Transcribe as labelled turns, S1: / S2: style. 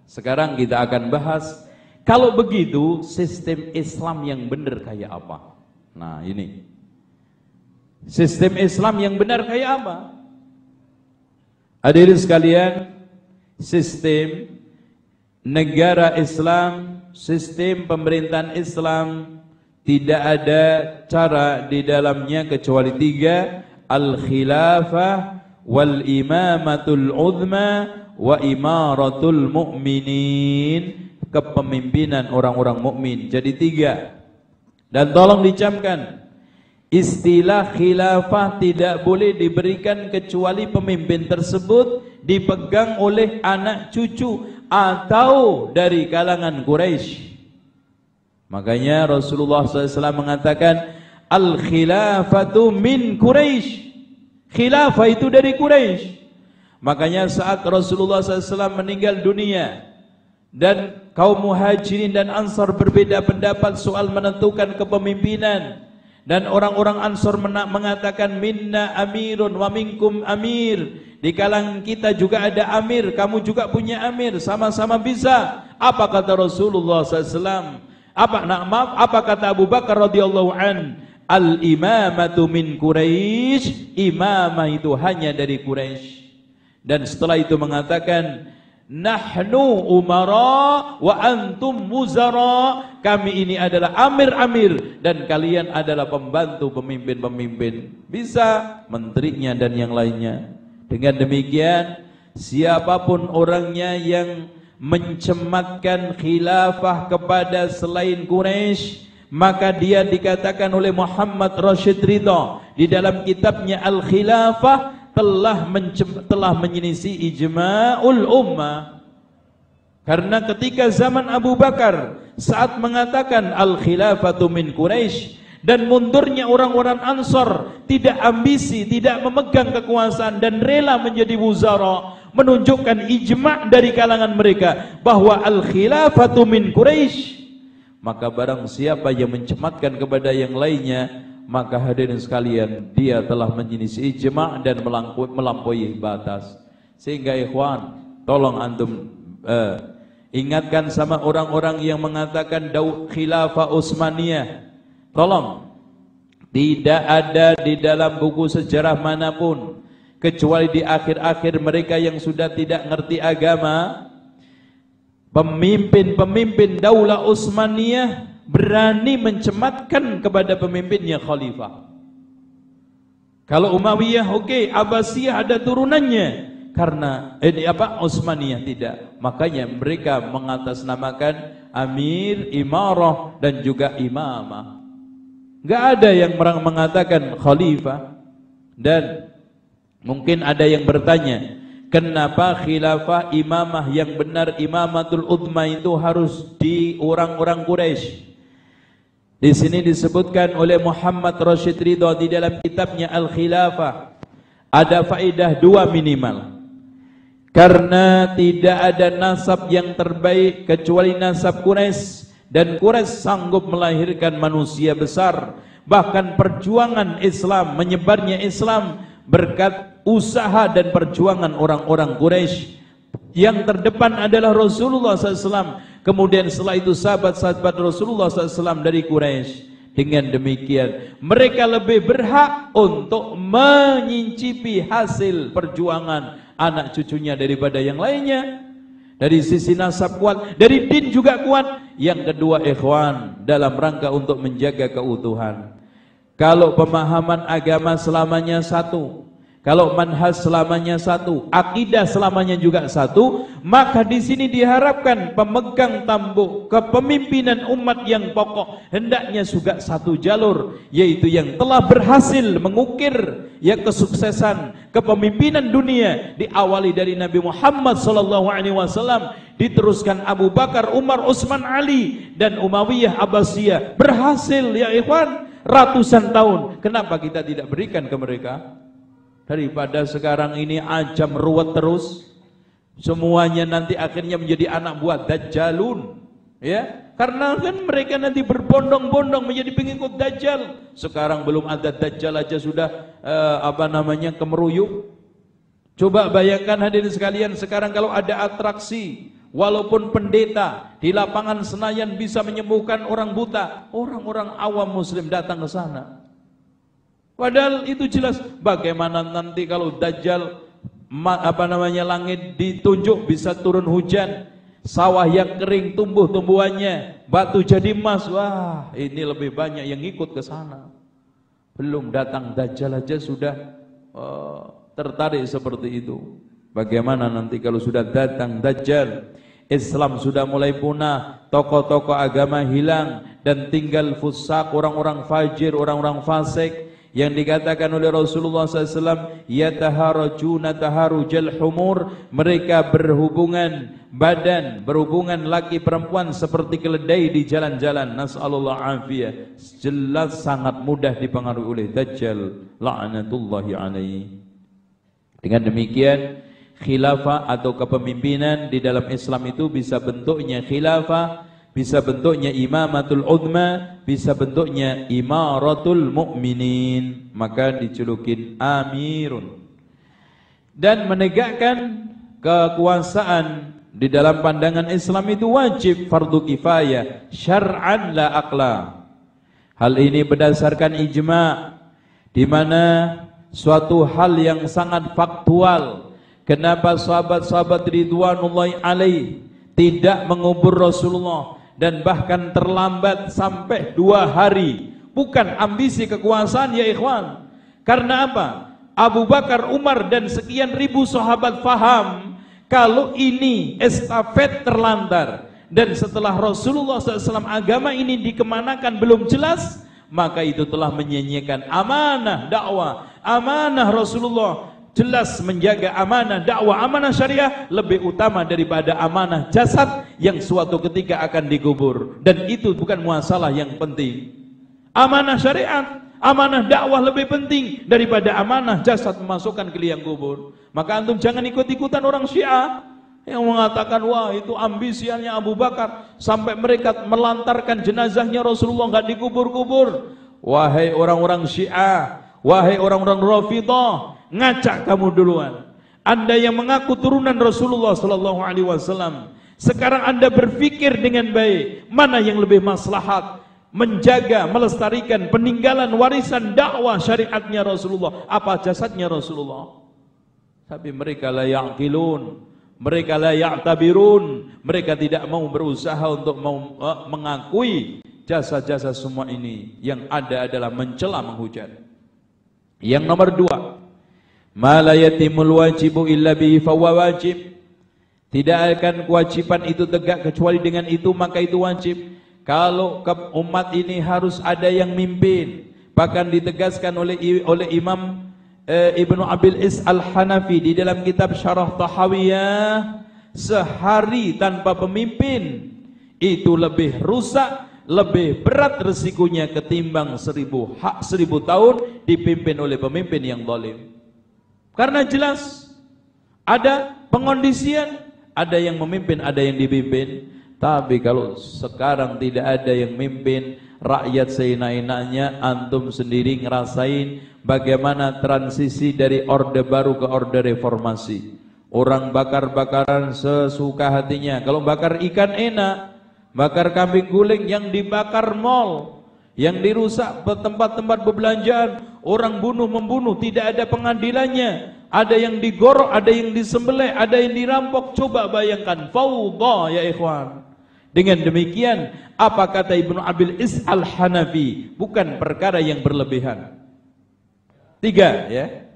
S1: Sekarang kita akan bahas, kalau begitu sistem Islam yang benar kayak apa? Nah ini, sistem Islam yang benar kayak apa? Hadirin sekalian, sistem negara Islam, sistem pemerintahan Islam, tidak ada cara di dalamnya kecuali tiga: al-khilafah, wal imamatul uzma, wa imaratul mu'minin, kepemimpinan orang-orang mukmin. Jadi tiga. Dan tolong dicamkan, istilah khilafah tidak boleh diberikan kecuali pemimpin tersebut dipegang oleh anak cucu atau dari kalangan Quraisy. Makanya Rasulullah SAW mengatakan, al-khilafatu min Quraisy. Khilafah itu dari Quraisy. Makanya saat Rasulullah SAW meninggal dunia dan kaum muhajirin dan ansar berbeda pendapat soal menentukan kepemimpinan, dan orang-orang ansar mengatakan minna amirun wa minkum amir, di kalangan kita juga ada amir, kamu juga punya amir, sama-sama bisa. Apa kata Rasulullah SAW? Apa kata Abu Bakar radhiyallahu an? Al-imamatu min Quraisy, imamah itu hanya dari Quraisy. Dan setelah itu mengatakan, nahnu umara wa antum muzara, kami ini adalah amir-amir dan kalian adalah pembantu pemimpin-pemimpin. Bisa menterinya dan yang lainnya. Dengan demikian, siapapun orangnya yang mencematkan khilafah kepada selain Quraisy, maka dia dikatakan oleh Muhammad Rashid Ridha di dalam kitabnya Al-Khilafah telah menyelisih ijma'ul ummah. Karena ketika zaman Abu Bakar saat mengatakan al-khilafatu min Quraisy dan mundurnya orang-orang Ansar, tidak ambisi, tidak memegang kekuasaan dan rela menjadi wuzara, menunjukkan ijma' dari kalangan mereka bahwa al-khilafatu min Quraisy, maka barang siapa yang mencematkan kepada yang lainnya, maka hadirin sekalian, dia telah menyelisih ijma' dan melampaui batas. Sehingga ikhwan, tolong antum ingatkan sama orang-orang yang mengatakan khilafah Utsmaniyah. Tolong, tidak ada di dalam buku sejarah manapun kecuali di akhir-akhir mereka yang sudah tidak ngerti agama, pemimpin-pemimpin Daulah Utsmaniyah berani mencematkan kepada pemimpinnya khalifah. Kalau Umayyah oke, Abbasiyah ada turunannya. Karena Utsmaniyah tidak. Makanya mereka mengatasnamakan amir, imarah dan juga imamah. Enggak ada yang mengatakan khalifah. Dan mungkin ada yang bertanya, kenapa khilafah imamah yang benar, imamatul uzma itu harus di orang-orang Quraisy? Di sini disebutkan oleh Muhammad Rashid Ridha di dalam kitabnya Al-Khilafah, ada faedah dua minimal. Karena tidak ada nasab yang terbaik kecuali nasab Quraisy, dan Quraisy sanggup melahirkan manusia besar. Bahkan perjuangan Islam, menyebarnya Islam berkat usaha dan perjuangan orang-orang Quraisy. Yang terdepan adalah Rasulullah SAW. Kemudian setelah itu sahabat-sahabat Rasulullah SAW dari Quraisy. Dengan demikian mereka lebih berhak untuk menyicipi hasil perjuangan anak cucunya daripada yang lainnya. Dari sisi nasab kuat, dari din juga kuat. Yang kedua ikhwan, dalam rangka untuk menjaga keutuhan. Kalau pemahaman agama selamanya satu, kalau manhaj selamanya satu, akidah selamanya juga satu, maka di sini diharapkan pemegang tampuk kepemimpinan umat yang pokok hendaknya juga satu jalur, yaitu yang telah berhasil mengukir ya kesuksesan kepemimpinan dunia, diawali dari Nabi Muhammad SAW, diteruskan Abu Bakar, Umar, Utsman, Ali, dan Umayyah, Abbasiyah, berhasil ya ikhwan ratusan tahun. Kenapa kita tidak berikan ke mereka? Daripada sekarang ini ajam ruwet terus, semuanya nanti akhirnya menjadi anak buah dajjalun, ya, karena kan mereka nanti berbondong-bondong menjadi pengikut dajjal. Sekarang belum ada dajjal aja sudah kemeruyuk. Coba bayangkan hadirin sekalian, sekarang kalau ada atraksi walaupun pendeta di lapangan Senayan bisa menyembuhkan orang buta, orang-orang awam muslim datang ke sana. Padahal itu jelas. Bagaimana nanti kalau Dajjal langit ditunjuk bisa turun hujan, sawah yang kering tumbuh tumbuhannya, batu jadi emas. Wah, ini lebih banyak yang ikut ke sana. Belum datang Dajjal aja sudah tertarik seperti itu. Bagaimana nanti kalau sudah datang Dajjal, Islam sudah mulai punah, tokoh-tokoh agama hilang, dan tinggal fusaq, orang-orang fajir, orang-orang fasik, yang dikatakan oleh Rasulullah SAW, yataharajuna taharujal humur, mereka berhubungan badan, berhubungan laki perempuan seperti keledai di jalan-jalan. Nas'alullah afiyah. Jelas sangat mudah dipengaruhi oleh Dajjal la'natullahi alaihi. Dengan demikian, khilafah atau kepemimpinan di dalam Islam itu bisa bentuknya khilafah, bisa bentuknya imamatul uzma, bisa bentuknya imaratul mu'minin. Maka dijulukin amirun. Dan menegakkan kekuasaan di dalam pandangan Islam itu wajib, fardu kifayah, syar'an la aqla. Hal ini berdasarkan ijma', di mana suatu hal yang sangat faktual. Kenapa sahabat-sahabat ridwanullahi alaih tidak mengubur Rasulullah, dan bahkan terlambat sampai 2 hari. Bukan ambisi kekuasaan ya ikhwan. Karena apa? Abu Bakar, Umar dan sekian ribu sahabat faham kalau ini estafet terlantar, dan setelah Rasulullah SAW agama ini dikemanakan belum jelas, maka itu telah menyanyiakan amanah dakwah, amanah Rasulullah. Jelas menjaga amanah dakwah, amanah syariah lebih utama daripada amanah jasad yang suatu ketika akan dikubur. Dan itu bukan masalah yang penting. Amanah syariat, amanah dakwah lebih penting daripada amanah jasad memasukkan ke liang kubur. Maka antum jangan ikut-ikutan orang Syiah yang mengatakan, wah itu ambisiannya Abu Bakar sampai mereka melantarkan jenazahnya Rasulullah nggak dikubur-kubur. Wahai orang-orang Syiah, wahai orang-orang Rafidhah, ngacak kamu duluan. Anda yang mengaku turunan Rasulullah sallallahu alaihi wasallam, sekarang Anda berpikir dengan baik, mana yang lebih maslahat menjaga, melestarikan peninggalan warisan dakwah syariatnya Rasulullah, apa jasadnya Rasulullah? Tapi mereka la ya'qilun, mereka la ya'tabirun, mereka tidak mau berusaha untuk mau mengakui jasa-jasa semua ini. Yang ada adalah mencela, menghujat. Yang nomor 2, ma la yatimul wajibu illa bihi fahuwa wajib. Tidak akan kewajiban itu tegak kecuali dengan itu, maka itu wajib. Kalau umat ini harus ada yang mimpin. Bahkan ditegaskan oleh Imam Ibnu Abil Is Al-Hanafi di dalam kitab Syarah Tahawiyah, sehari tanpa pemimpin itu lebih rusak, lebih berat resikonya ketimbang 1000 tahun dipimpin oleh pemimpin yang zalim. Karena jelas ada pengondisian, ada yang memimpin, ada yang dipimpin. Tapi kalau sekarang tidak ada yang memimpin, rakyat seenak-enaknya, antum sendiri ngerasain bagaimana transisi dari orde baru ke orde reformasi. Orang bakar-bakaran sesuka hatinya. Kalau bakar ikan enak, bakar kambing guling, yang dibakar mal, yang dirusak tempat-tempat perbelanjaan, orang bunuh-membunuh, tidak ada pengadilannya, ada yang digorok, ada yang disembelih, ada yang dirampok. Coba bayangkan, fawdha ya ikhwan. Dengan demikian, apa kata Ibnu Abil Is Al-Hanafi? Bukan perkara yang berlebihan. 3 ya.